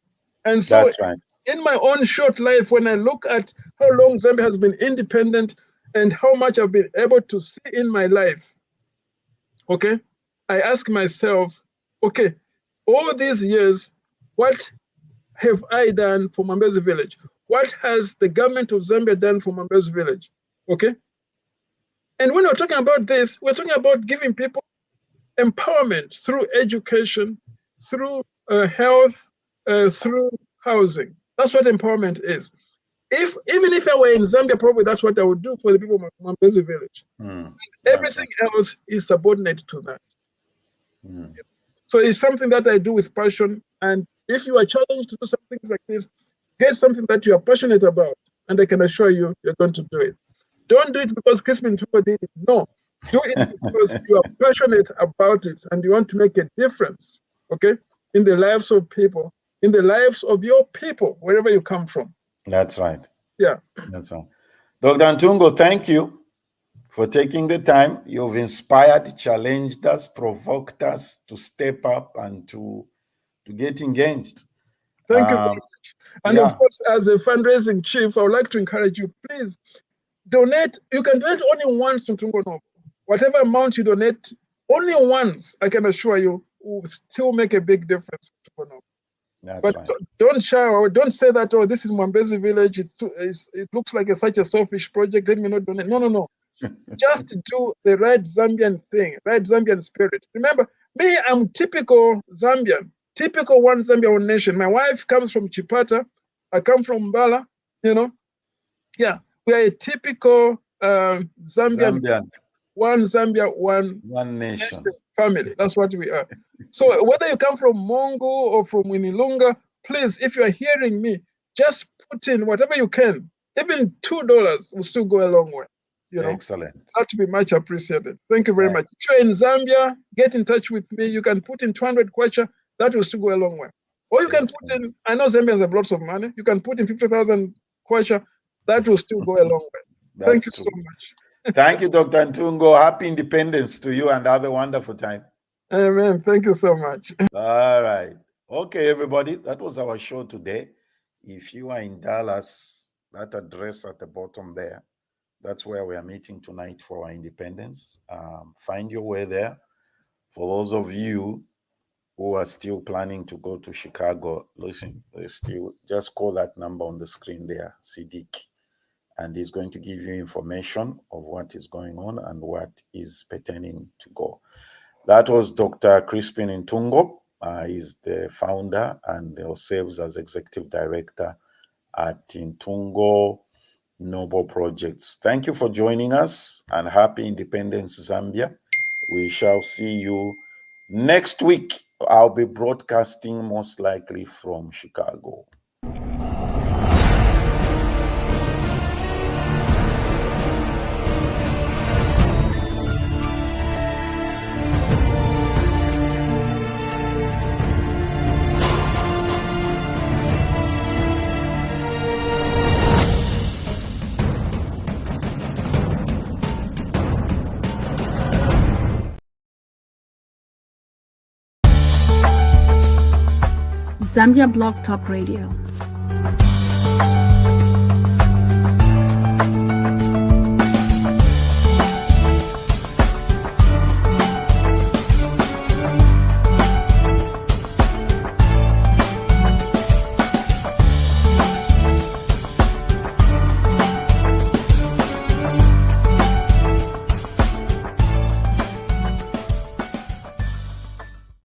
And so that's right. In my own short life, when I look at how long Zambia has been independent and how much I've been able to see in my life, okay, I ask myself, okay, all these years, what have I done for Mwambezi Village? What has the government of Zambia done for Mwambezi Village? Okay? And when we're talking about this, we're talking about giving people empowerment through education, through health, through housing. That's what empowerment is. Even if I were in Zambia, probably that's what I would do for the people of Mwambezi Village. Everything else is subordinate to that. So it's something that I do with passion. And if you are challenged to do some things like this, get something that you are passionate about, and I can assure you, you're going to do it. Don't do it because Chrispin Ntungo did it. No, do it because you are passionate about it and you want to make a difference, okay, in the lives of people, in the lives of your people, wherever you come from. That's right. Yeah. That's right. Dr. Ntungo, thank you for taking the time. You've inspired, challenged us, provoked us to step up and to get engaged. Thank you very much. And of course, as a fundraising chief, I would like to encourage you, please donate. You can donate only once to Ntungo Noble. Whatever amount you donate, only once, I can assure you, will still make a big difference to Ntungo Noble. But right. Don't shy away. Don't say that, oh, this is Mwambezi Village. It looks like such a selfish project. Let me not donate. No. Just do the right Zambian thing, right Zambian spirit. Remember, me, I'm typical Zambian, typical one Zambia, one nation. My wife comes from Chipata. I come from Mbala, you know. Yeah, we are a typical Zambian. One Zambia, one nation family. That's what we are. So whether you come from Mongo or from Winilunga, please, if you are hearing me, just put in whatever you can. Even $2 will still go a long way. You know? Excellent. That would be much appreciated. Thank you very much. If you're in Zambia, get in touch with me. You can put in 200 kwacha. That will still go a long way. Or you can put in, I know Zambians have lots of money. You can put in 50,000 kwacha. That will still go a long way. Thank you so much. Thank you, Dr. Ntungo. Happy Independence to you and have a wonderful time. Amen. Thank you so much. All right. Okay, everybody. That was our show today. If you are in Dallas, that address at the bottom there, that's where we are meeting tonight for our independence. Find your way there. For those of you who are still planning to go to Chicago, listen, still just call that number on the screen there, Siddiq, and he's going to give you information of what is going on and what is pertaining to go. That was Dr. Chrispin Ntungo. He's the founder and serves as executive director at Ntungo Noble Projects. Thank you for joining us, and happy Independence, Zambia. We shall see you next week. I'll be broadcasting most likely from Chicago. Zambia Blog Talk Radio.